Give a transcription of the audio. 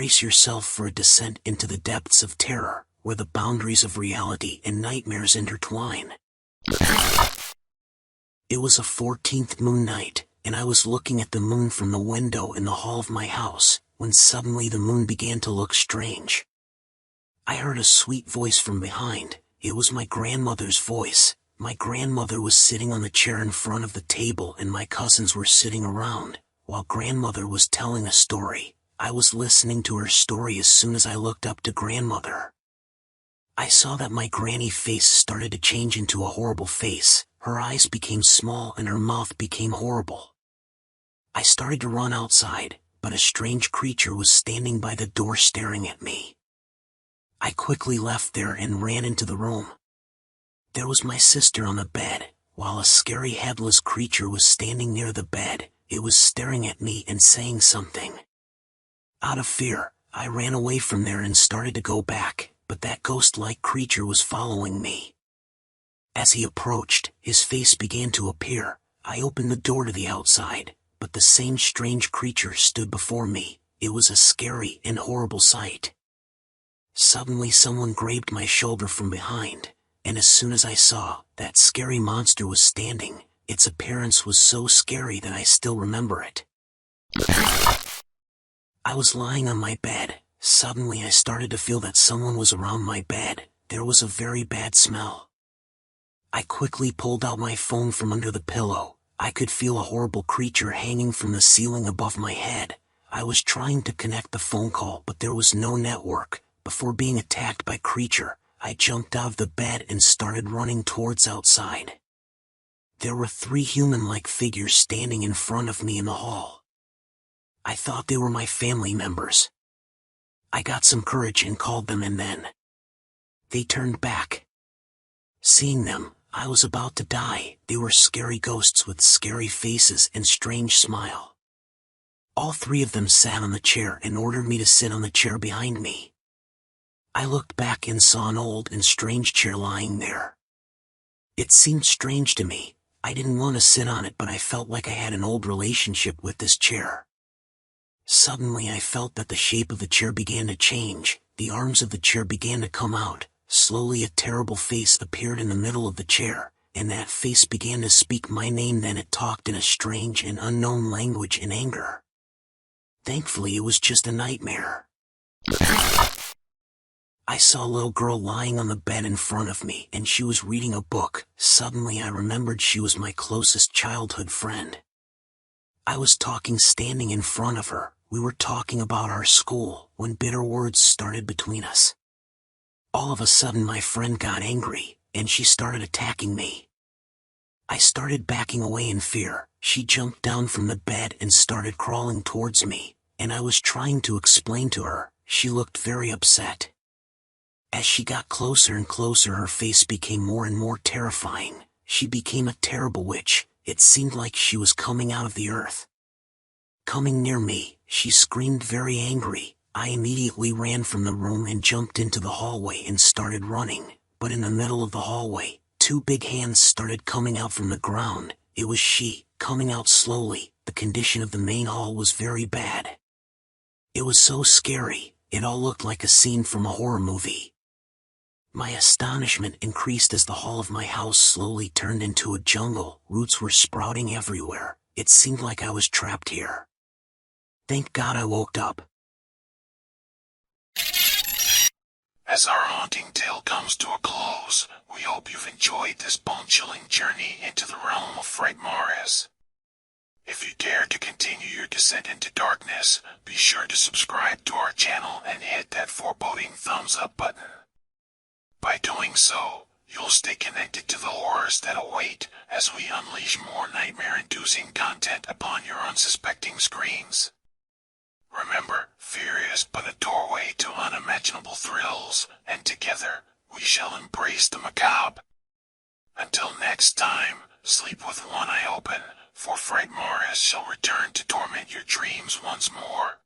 brace yourself for a descent into the depths of terror, where the boundaries of reality and nightmares intertwine. It was a 14th moon night, and I was looking at the moon from the window in the hall of my house, when suddenly the moon began to look strange. I heard a sweet voice from behind. It was my grandmother's voice. My grandmother was sitting on the chair in front of the table and my cousins were sitting around, while grandmother was telling a story. I was listening to her story as soon as I looked up to grandmother. I saw that my granny face started to change into a horrible face. Her eyes became small and her mouth became horrible. I started to run outside, but a strange creature was standing by the door staring at me. I quickly left there and ran into the room. There was my sister on the bed, while a scary headless creature was standing near the bed. It was staring at me and saying something. Out of fear, I ran away from there and started to go back, but that ghost-like creature was following me. As he approached, his face began to appear. I opened the door to the outside, but the same strange creature stood before me. It was a scary and horrible sight. Suddenly someone grabbed my shoulder from behind, and as soon as I saw that scary monster was standing, its appearance was so scary that I still remember it. I was lying on my bed. Suddenly I started to feel that someone was around my bed. There was a very bad smell. I quickly pulled out my phone from under the pillow. I could feel a horrible creature hanging from the ceiling above my head. I was trying to connect the phone call, but there was no network. Before being attacked by creature, I jumped out of the bed and started running towards outside. There were 3 human-like figures standing in front of me in the hall. I thought they were my family members. I got some courage and called them, and then they turned back. Seeing them, I was about to die. They were scary ghosts with scary faces and strange smile. All 3 of them sat on the chair and ordered me to sit on the chair behind me. I looked back and saw an old and strange chair lying there. It seemed strange to me. I didn't want to sit on it, but I felt like I had an old relationship with this chair. Suddenly I felt that the shape of the chair began to change. The arms of the chair began to come out. Slowly a terrible face appeared in the middle of the chair, and that face began to speak my name. Then it talked in a strange and unknown language in anger. Thankfully it was just a nightmare. I saw a little girl lying on the bed in front of me, and she was reading a book. Suddenly I remembered she was my closest childhood friend. I was standing in front of her. We were talking about our school, when bitter words started between us. All of a sudden my friend got angry, and she started attacking me. I started backing away in fear. She jumped down from the bed and started crawling towards me, and I was trying to explain to her. She looked very upset. As she got closer and closer, her face became more and more terrifying. She became a terrible witch. It seemed like she was coming out of the earth. Coming near me, she screamed very angry. I immediately ran from the room and jumped into the hallway and started running. But in the middle of the hallway, 2 big hands started coming out from the ground. It was she, coming out slowly. The condition of the main hall was very bad. It was so scary. It all looked like a scene from a horror movie. My astonishment increased as the hall of my house slowly turned into a jungle. Roots were sprouting everywhere. It seemed like I was trapped here. Thank God I woke up. As our haunting tale comes to a close, we hope you've enjoyed this bone-chilling journey into the realm of FrightMares. If you dare to continue your descent into darkness, be sure to subscribe to our channel and hit that foreboding thumbs up button. By doing so, you'll stay connected to the horrors that await as we unleash more nightmare-inducing content upon your unsuspecting screens. Remember, fear is but a doorway to unimaginable thrills, and together we shall embrace the macabre. Until next time, sleep with one eye open, for FrightMares shall return to torment your dreams once more.